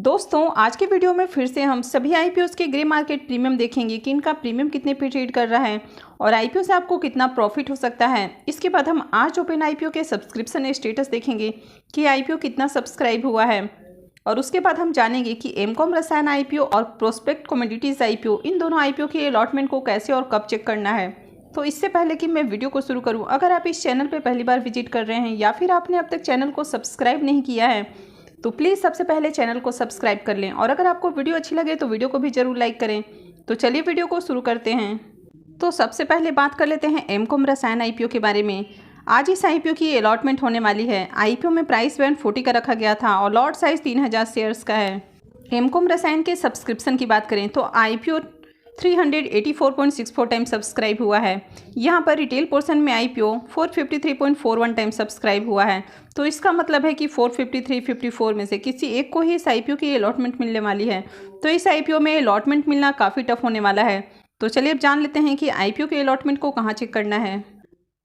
दोस्तों आज के वीडियो में फिर से हम सभी आईपीओस के ग्रे मार्केट प्रीमियम देखेंगे कि इनका प्रीमियम कितने पे ट्रेड कर रहा है और आईपीओ से आपको कितना प्रॉफिट हो सकता है। इसके बाद हम आज ओपन आईपीओ के सब्सक्रिप्शन स्टेटस देखेंगे कि आईपीओ कितना सब्सक्राइब हुआ है और उसके बाद हम जानेंगे कि एमकॉम रसायन आईपीओ और प्रोस्पेक्ट कमोडिटीज़ आईपीओ इन दोनों आईपीओ के अलॉटमेंट को कैसे और कब चेक करना है। तो इससे पहले कि मैं वीडियो को शुरू करूं, अगर आप इस चैनल पर पहली बार विजिट कर रहे हैं या फिर आपने अब तक चैनल को सब्सक्राइब नहीं किया है तो प्लीज़ सबसे पहले चैनल को सब्सक्राइब कर लें और अगर आपको वीडियो अच्छी लगे तो वीडियो को भी ज़रूर लाइक करें। तो चलिए वीडियो को शुरू करते हैं। तो सबसे पहले बात कर लेते हैं एमकॉम रसायन आईपीओ के बारे में। आज इस आईपीओ की अलॉटमेंट होने वाली है। आईपीओ में प्राइस बैंड 40 का रखा गया था और लॉट साइज 3000 शेयर्स का है। एमकॉम रसायन के सब्सक्रिप्शन की बात करें तो आईपीओ 384.64 टाइम सब्सक्राइब हुआ है। यहाँ पर रिटेल पोर्शन में आईपीओ 453.41 टाइम सब्सक्राइब हुआ है। तो इसका मतलब है कि 453-54 में से किसी एक को ही इस आईपीओ की अलॉटमेंट मिलने वाली है। तो इस आईपीओ में अलॉटमेंट मिलना काफ़ी टफ होने वाला है। तो चलिए अब जान लेते हैं कि आईपीओ के अलॉटमेंट को कहाँ चेक करना है।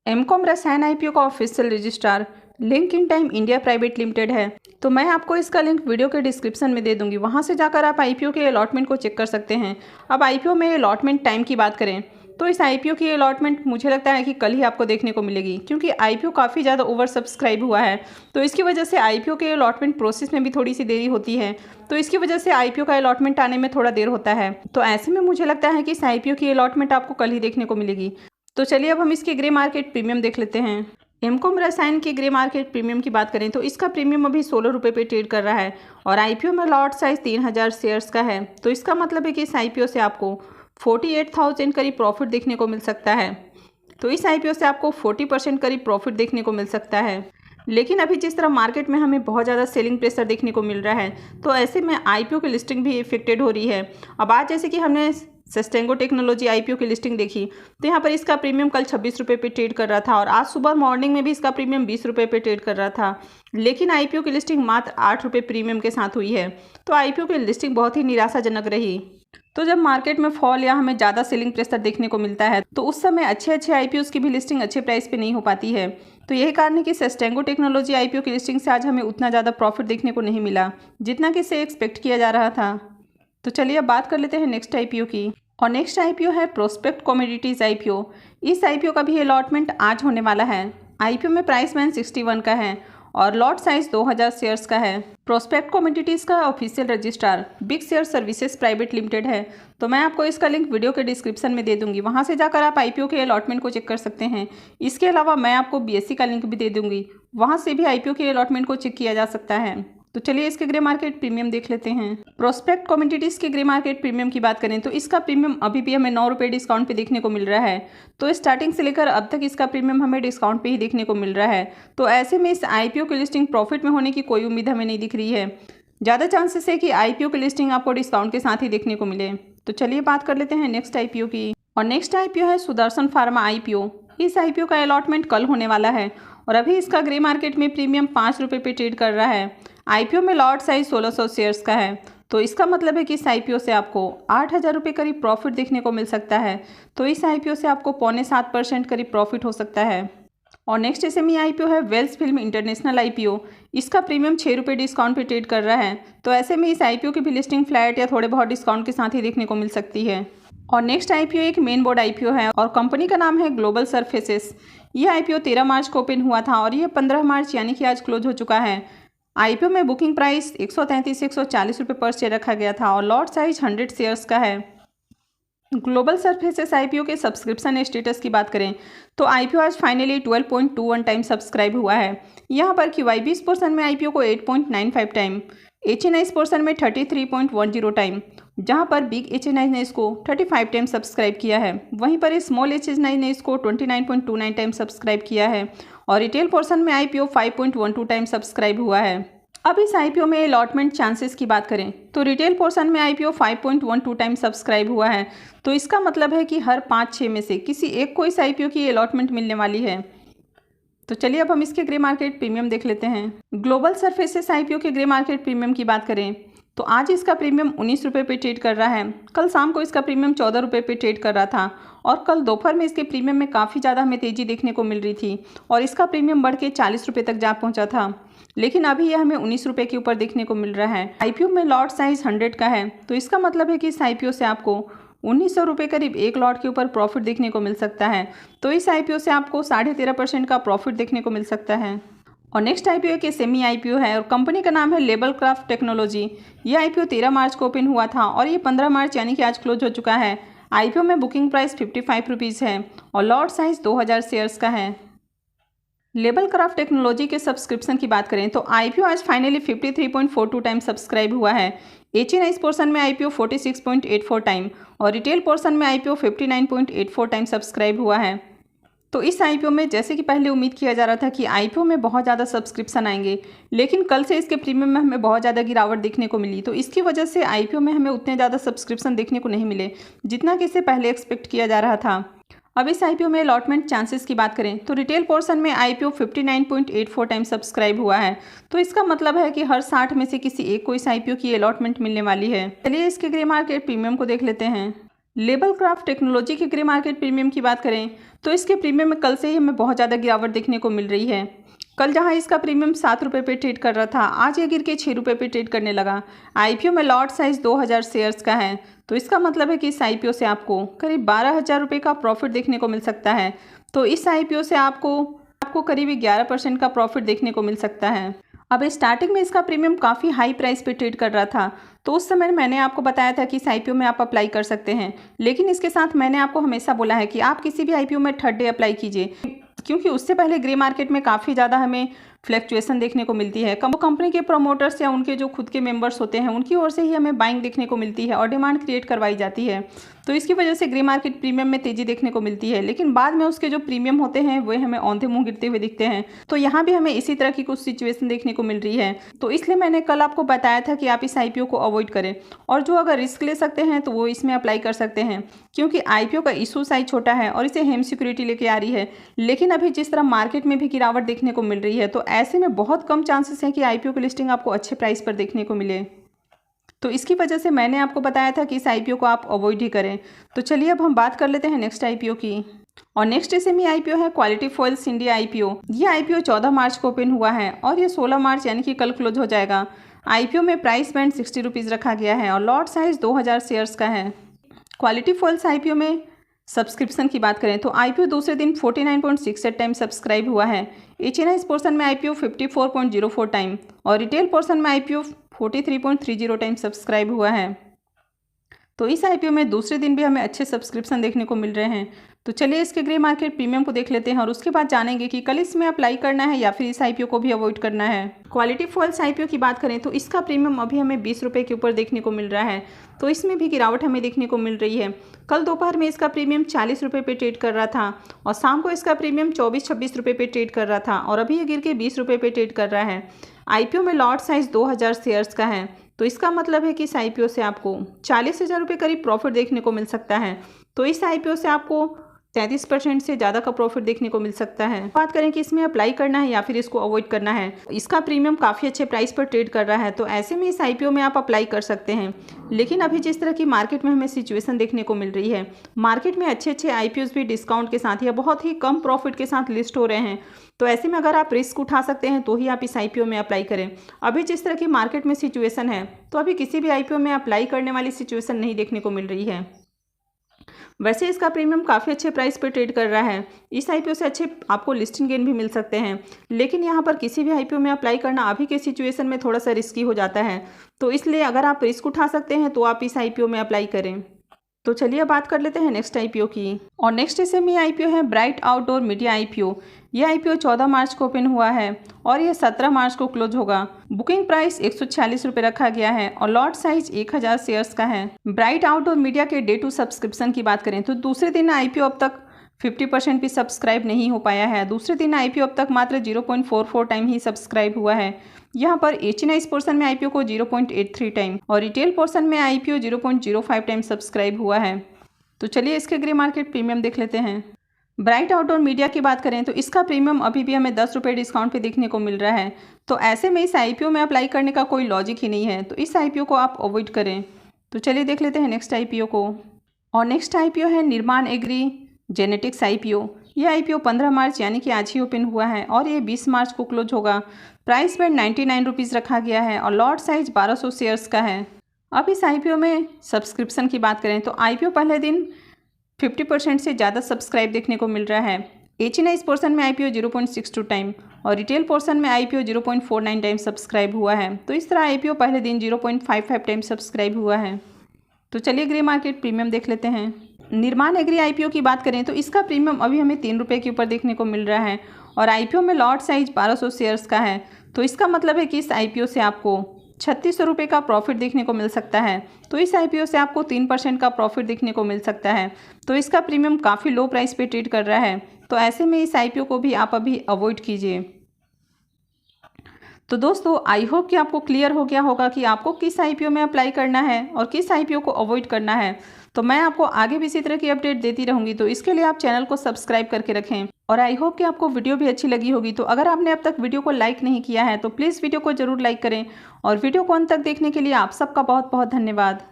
एमकॉम रसायन आईपीओ का official registrar link in time India private limited है। तो मैं आपको इसका लिंक वीडियो के डिस्क्रिप्शन में दे दूंगी, वहां से जाकर आप आईपीओ के अलॉटमेंट को चेक कर सकते हैं। अब आईपीओ में अलॉटमेंट टाइम की बात करें तो इस आईपीओ की अलॉटमेंट मुझे लगता है कि कल ही आपको देखने को मिलेगी, क्योंकि आईपीओ काफ़ी ज़्यादा ओवर सब्सक्राइब हुआ है। तो इसकी वजह से आईपीओ के अलॉटमेंट प्रोसेस में भी थोड़ी सी देरी होती है। तो इसकी वजह से आईपीओ का अलॉटमेंट आने में थोड़ा देर होता है। तो ऐसे में मुझे लगता है कि इस आईपीओ की अलॉटमेंट आपको कल ही देखने को मिलेगी। तो चलिए अब हम इसके ग्रे मार्केट प्रीमियम देख लेते हैं। एमकॉम रसायन के ग्रे मार्केट प्रीमियम की बात करें तो इसका प्रीमियम अभी 16 रुपये पे ट्रेड कर रहा है और आईपीओ में लॉट साइज 3000 शेयर्स का है। तो इसका मतलब है कि इस आईपीओ से आपको 48,000 करीब प्रॉफिट देखने को मिल सकता है। तो इस आईपीओ से आपको 40% करीब प्रॉफिट देखने को मिल सकता है। लेकिन अभी जिस तरह मार्केट में हमें बहुत ज़्यादा सेलिंग प्रेशर देखने को मिल रहा है तो ऐसे में आईपीओ की लिस्टिंग भी इफेक्टेड हो रही है। अब आज जैसे कि हमने सस्टेंगो टेक्नोलॉजी आईपीओ की लिस्टिंग देखी तो यहाँ पर इसका प्रीमियम कल 26 रुपये पे ट्रेड कर रहा था और आज सुबह मॉर्निंग में भी इसका प्रीमियम 20 रुपये पे ट्रेड कर रहा था। लेकिन आईपीओ की लिस्टिंग मात्र 8 रुपये प्रीमियम के साथ हुई है। तो आईपीओ की लिस्टिंग बहुत ही निराशाजनक रही। तो जब मार्केट में फॉल या हमें ज़्यादा सेलिंग प्रेशर देखने को मिलता है तो उस समय अच्छे आईपीओस की भी लिस्टिंग अच्छे प्राइस पे नहीं हो पाती है। तो यही कारण है कि सस्टेंगो टेक्नोलॉजी आईपीओ की लिस्टिंग से आज हमें उतना ज़्यादा प्रॉफिट देखने को नहीं मिला जितना कि इसे एक्सपेक्ट किया जा रहा था। तो चलिए अब बात कर लेते हैं नेक्स्ट आईपीओ की। और नेक्स्ट आईपीओ है प्रोस्पेक्ट कमोडिटीज़ आईपीओ। इस आईपीओ का भी अलॉटमेंट आज होने वाला है। आईपीओ में प्राइस बैंड 61 का है और लॉट साइज 2000 शेयर्स का है। प्रोस्पेक्ट कमोडिटीज़ का official registrar big share services private limited है। तो मैं आपको इसका लिंक वीडियो के डिस्क्रिप्शन में दे दूंगी, वहां से जाकर आप आईपीओ के अलॉटमेंट को चेक कर सकते हैं। इसके अलावा मैं आपको बीएससी का लिंक भी दे दूंगी, वहां से भी आईपीओ के अलॉटमेंट को चेक किया जा सकता है। तो चलिए इसके ग्रे मार्केट प्रीमियम देख लेते हैं। प्रोस्पेक्ट कमोडिटीज़ के ग्रे मार्केट प्रीमियम की बात करें तो इसका प्रीमियम अभी भी हमें 9 रुपये डिस्काउंट पे देखने को मिल रहा है। तो स्टार्टिंग से लेकर अब तक इसका प्रीमियम हमें डिस्काउंट पे ही देखने को मिल रहा है। तो ऐसे में इस आईपीओ की लिस्टिंग प्रॉफिट में होने की कोई उम्मीद हमें नहीं दिख रही है। ज़्यादा चांसेस है कि आईपीओ की लिस्टिंग आपको डिस्काउंट के साथ ही देखने को मिले। तो चलिए बात कर लेते हैं नेक्स्ट आईपीओ की। और नेक्स्ट आईपीओ है सुदर्शन फार्मा आईपीओ। इस आईपीओ का अलॉटमेंट कल होने वाला है और अभी इसका ग्रे मार्केट में प्रीमियम 5 रुपये पे ट्रेड कर रहा है। आईपीओ में लॉट साइज 1600 शेयर्स का है। तो इसका मतलब है कि इस आईपीओ से आपको 8000 रुपये करीब प्रॉफिट देखने को मिल सकता है। तो इस आईपीओ से आपको 0.75% करीब प्रॉफिट हो सकता है। और नेक्स्ट एसएमई आईपीओ है वेल्स फिल्म इंटरनेशनल आईपीओ। इसका प्रीमियम 6 रुपये डिस्काउंट पे ट्रेड कर रहा है। तो ऐसे में इस आईपीओ की भी लिस्टिंग फ्लैट या थोड़े बहुत डिस्काउंट के साथ ही देखने को मिल सकती है। और नेक्स्ट आईपीओ एक मेन बोर्ड आईपीओ है और कंपनी का नाम है ग्लोबल सरफेसेस। यह आईपीओ 13 मार्च को ओपन हुआ था और यह 15 मार्च यानी कि आज क्लोज हो चुका है। आईपीओ में बुकिंग प्राइस 133 से 140 रुपये पर शेयर रखा गया था और लॉट साइज 100 शेयर्स का है। ग्लोबल सरफेसेस आईपीओ के सब्सक्रिप्शन स्टेटस की बात करें तो आईपीओ आज फाइनली 12.21 टाइम सब्सक्राइब हुआ है। यहाँ पर QYBs पोर्शन में आईपीओ को 8.95 टाइम, HNIs पोर्शन में 33.10 टाइम, जहाँ पर बिग HNI ने इसको 35 टाइम सब्सक्राइब किया है। वहीं पर स्मॉल HNI ने इसको 29.29 टाइम सब्सक्राइब किया है और रिटेल पोर्शन में आईपीओ 5.12 टाइम सब्सक्राइब हुआ है। अब इस आईपीओ में अलॉटमेंट चांसेस की बात करें तो रिटेल पोर्शन में आईपीओ 5.12 टाइम सब्सक्राइब हुआ है। तो इसका मतलब है कि हर 5-6 में से किसी एक को इस आईपीओ की अलॉटमेंट मिलने वाली है। तो चलिए अब हम इसके ग्रे मार्केट प्रीमियम देख लेते हैं। ग्लोबल सरफेसेस आईपीओ के ग्रे मार्केट प्रीमियम की बात करें तो आज इसका प्रीमियम 19 रुपये पे ट्रेड कर रहा है। कल शाम को इसका प्रीमियम 14 रुपये पे ट्रेड कर रहा था और कल दोपहर में इसके प्रीमियम में काफ़ी ज़्यादा हमें तेज़ी देखने को मिल रही थी और इसका प्रीमियम बढ़ के 40 रुपये तक जा पहुंचा था। लेकिन अभी यह हमें 19 रुपये के ऊपर देखने को मिल रहा है। आईपीओ में लॉट साइज 100 का है, तो इसका मतलब है कि इस आईपीओ से आपको 1900 रुपये करीब एक लॉट के ऊपर प्रॉफिट देखने को मिल सकता है। तो इस आईपीओ से आपको 13.5% का प्रॉफिट देखने को मिल सकता है। और नेक्स्ट आईपीओ के सेमी आईपीओ है और कंपनी का नाम है लेबल क्राफ्ट टेक्नोलॉजी। ये आईपीओ 13 मार्च को ओपन हुआ था और ये 15 मार्च यानी कि आज क्लोज हो चुका है। आईपीओ में बुकिंग प्राइस 55 रुपीज़ है और लॉट साइज 2000 शेयर्स का है। लेबल क्राफ्ट टेक्नोलॉजी के सब्सक्रिप्शन की बात करें तो आईपीओ आज फाइनली 53.42 टाइम सब्सक्राइब हुआ है। एचएनआई पोर्शन में आईपीओ 46.84 टाइम और रिटेल पोर्शन में आईपीओ 59.84 टाइम सब्सक्राइब हुआ है। तो इस आईपीओ में जैसे कि पहले उम्मीद किया जा रहा था कि आईपीओ में बहुत ज़्यादा सब्सक्रिप्शन आएंगे, लेकिन कल से इसके प्रीमियम में हमें बहुत ज़्यादा गिरावट देखने को मिली। तो इसकी वजह से आईपीओ में हमें उतने ज़्यादा सब्सक्रिप्शन देखने को नहीं मिले जितना कि इससे पहले एक्सपेक्ट किया जा रहा था। अब इस आईपीओ में अलॉटमेंट चांसेस की बात करें तो रिटेल पोर्शन में आईपीओ 59.84 टाइम सब्सक्राइब हुआ है। तो इसका मतलब है कि हर 60 में से किसी एक को इस आईपीओ की अलॉटमेंट मिलने वाली है। चलिए इसके ग्रे मार्केट प्रीमियम को देख लेते हैं। लेबल क्राफ्ट टेक्नोलॉजी के ग्रे मार्केट प्रीमियम की बात करें तो इसके प्रीमियम में कल से ही हमें बहुत ज़्यादा गिरावट देखने को मिल रही है। कल जहां इसका प्रीमियम 7 रुपये पे ट्रेड कर रहा था, आज ये गिर के 6 रुपये पे ट्रेड करने लगा। आईपीओ में लॉट साइज 2000 शेयर्स का है, तो इसका मतलब है कि इस आईपीओ से आपको करीब 12,000 रुपये का प्रॉफिट देखने को मिल सकता है। तो इस आईपीओ से आपको करीब 11% का प्रॉफिट देखने को मिल सकता है। अब स्टार्टिंग में इसका प्रीमियम काफ़ी हाई प्राइस पे ट्रेड कर रहा था, तो उस समय मैंने आपको बताया था कि इस आईपीओ में आप अप्लाई कर सकते हैं। लेकिन इसके साथ मैंने आपको हमेशा बोला है कि आप किसी भी आईपीओ में थर्ड डे अप्लाई कीजिए, क्योंकि उससे पहले ग्रे मार्केट में काफ़ी ज़्यादा हमें फ्लैक्चुएशन देखने को मिलती है। कंपनी के प्रमोटर्स या उनके जो खुद के मेंबर्स होते हैं उनकी ओर से ही हमें बाइंग देखने को मिलती है और डिमांड क्रिएट करवाई जाती है। तो इसकी वजह से ग्रे मार्केट प्रीमियम में तेज़ी देखने को मिलती है, लेकिन बाद में उसके जो प्रीमियम होते हैं वे हमें औंधे मुँह गिरते हुए दिखते हैं। तो यहाँ भी हमें इसी तरह की कुछ सिचुएशन देखने को मिल रही है। तो इसलिए मैंने कल आपको बताया था कि आप इस आईपीओ को अवॉइड करें और जो अगर रिस्क ले सकते हैं तो वो इसमें अप्लाई कर सकते हैं, क्योंकि आईपीओ का इशू साइज छोटा है और इसे हेम सिक्योरिटी लेके आ रही है। लेकिन अभी जिस तरह मार्केट में भी गिरावट देखने को मिल रही है, तो ऐसे में बहुत कम चांसेस हैं कि आईपीओ की लिस्टिंग आपको अच्छे प्राइस पर देखने को मिले। तो इसकी वजह से मैंने आपको बताया था कि इस आईपीओ को आप अवॉइड ही करें। तो चलिए अब हम बात कर लेते हैं नेक्स्ट आईपीओ की। और नेक्स्ट एसएमई आईपीओ है क्वालिटी फॉइल्स इंडिया आईपीओ। ये आईपीओ 14 मार्च को ओपन हुआ है और ये 16 मार्च यानी कि कल क्लोज हो जाएगा। आईपीओ में प्राइस बैंड 60 रुपीज़ रखा गया है और लॉट साइज 2000 शेयर्स का है। क्वालिटी फॉइल्स आईपीओ में सब्सक्रिप्शन की बात करें तो आईपीओ दूसरे दिन 49.68 टाइम सब्सक्राइब हुआ है। एचएनआई पोर्शन में आईपीओ 54.04 टाइम और रिटेल पोर्शन में आईपीओ 43.30 टाइम सब्सक्राइब हुआ है। तो इस आईपीओ में दूसरे दिन भी हमें अच्छे सब्सक्रिप्शन देखने को मिल रहे हैं। तो चलिए इसके ग्रे मार्केट प्रीमियम को देख लेते हैं और उसके बाद जानेंगे कि कल इसमें अप्लाई करना है या फिर इस आईपीओ को भी अवॉइड करना है। क्वालिटी फॉइल्स आईपीओ की बात करें तो इसका प्रीमियम अभी हमें 20 रुपये के ऊपर देखने को मिल रहा है, तो इसमें भी गिरावट हमें देखने को मिल रही है। कल दोपहर में इसका प्रीमियम 40 रुपये पे ट्रेड कर रहा था और शाम को इसका प्रीमियम 24-26 रुपये पे ट्रेड कर रहा था और अभी ये गिर के 20 रुपये पे ट्रेड कर रहा है। आईपीओ में लॉट साइज 2000 शेयर्स का है, तो इसका मतलब है कि इस आईपीओ से आपको 40,000 रुपये करीब प्रॉफिट देखने को मिल सकता है। तो इस आईपीओ से आपको 33% से ज़्यादा का प्रॉफिट देखने को मिल सकता है। बात करें कि इसमें अप्लाई करना है या फिर इसको अवॉइड करना है, इसका प्रीमियम काफ़ी अच्छे प्राइस पर ट्रेड कर रहा है, तो ऐसे में इस आईपीओ में आप अप्लाई कर सकते हैं। लेकिन अभी जिस तरह की मार्केट में हमें सिचुएशन देखने को मिल रही है, मार्केट में अच्छे अच्छे आईपीओज भी डिस्काउंट के साथ या बहुत ही कम प्रॉफिट के साथ लिस्ट हो रहे हैं। तो ऐसे में अगर आप रिस्क उठा सकते हैं तो ही आप इस आईपीओ में अप्लाई करें। अभी जिस तरह की मार्केट में सिचुएशन है, तो अभी किसी भी आईपीओ में अप्लाई करने वाली सिचुएशन नहीं देखने को मिल रही है। वैसे इसका प्रीमियम काफ़ी अच्छे प्राइस पे ट्रेड कर रहा है। इस आईपीओ से अच्छे आपको लिस्टिंग गेन भी मिल सकते हैं, लेकिन यहाँ पर किसी भी आईपीओ में अप्लाई करना अभी के सिचुएशन में थोड़ा सा रिस्की हो जाता है। तो इसलिए अगर आप रिस्क उठा सकते हैं तो आप इस आईपीओ में अप्लाई करें। तो चलिए बात कर लेते हैं नेक्स्ट आईपीओ की। और नेक्स्ट एसएमई आईपीओ है ब्राइट आउटडोर मीडिया आईपीओ। यह आईपीओ 14 मार्च को ओपन हुआ है और यह 17 मार्च को क्लोज होगा। बुकिंग प्राइस 146 रुपये रखा गया है और लॉट साइज 1000 शेयर्स का है। ब्राइट आउटडोर मीडिया के डे टू सब्सक्रिप्शन की बात करें तो दूसरे दिन आईपीओ अब तक 50% भी सब्सक्राइब नहीं हो पाया है। दूसरे दिन आईपीओ अब तक मात्र 0.44 टाइम ही सब्सक्राइब हुआ है। यहाँ पर एचएनआई पोर्शन में आईपीओ को 0.83 टाइम और रिटेल पोर्शन में आईपीओ 0.05 टाइम सब्सक्राइब हुआ है। तो चलिए इसके ग्रे मार्केट प्रीमियम देख लेते हैं। ब्राइट आउटडोर मीडिया की बात करें तो इसका प्रीमियम अभी भी हमें 10 रुपये डिस्काउंट पे देखने को मिल रहा है। तो ऐसे में इस आईपीओ में अप्लाई करने का कोई लॉजिक ही नहीं है, तो इस आईपीओ को आप अवॉइड करें। तो चलिए देख लेते हैं नेक्स्ट आईपीओ को। और नेक्स्ट आईपीओ है निर्माण एग्री जेनेटिक्स आईपीओ। ये आईपीओ 15 मार्च यानी कि आज ही ओपन हुआ है और ये 20 मार्च को क्लोज होगा। प्राइस बैंड 99 रुपीज़ रखा गया है और लॉट साइज 1200 शेयर्स का है। अब इस आईपीओ में सब्सक्रिप्शन की बात करें तो आईपीओ पहले दिन 50% से ज़्यादा सब्सक्राइब देखने को मिल रहा है। एच&आइज़ पोर्शन में आईपीओ 0.62 टाइम और रिटेल पोर्शन में आईपीओ 0.49 टाइम सब्सक्राइब हुआ है। तो इस तरह आईपीओ पहले दिन 0.55 टाइम सब्सक्राइब हुआ है। तो चलिए ग्रे मार्केट प्रीमियम देख लेते हैं। निर्माण एग्री आईपीओ की बात करें तो इसका प्रीमियम अभी हमें 3 रुपये के ऊपर देखने को मिल रहा है और आईपीओ में लॉट साइज 1200 शेयर्स का है। तो इसका मतलब है कि इस आईपीओ से आपको 3600 रुपये का प्रॉफिट देखने को मिल सकता है। तो इस आईपीओ से आपको 3% का प्रॉफिट देखने को मिल सकता है। तो इसका प्रीमियम काफ़ी लो प्राइस पे ट्रेड कर रहा है। तो ऐसे में इस आईपीओ को भी आप अभी अवॉइड कीजिए। तो दोस्तों आई होप कि आपको क्लियर हो गया होगा कि आपको किस आईपीओ में अप्लाई करना है और किस आईपीओ को अवॉइड करना है। तो मैं आपको आगे भी इसी तरह की अपडेट देती रहूंगी, तो इसके लिए आप चैनल को सब्सक्राइब करके रखें। और आई होप कि आपको वीडियो भी अच्छी लगी होगी। तो अगर आपने अब तक वीडियो को लाइक नहीं किया है तो प्लीज़ वीडियो को ज़रूर लाइक करें और वीडियो को अंत तक देखने के लिए आप सबका बहुत बहुत धन्यवाद।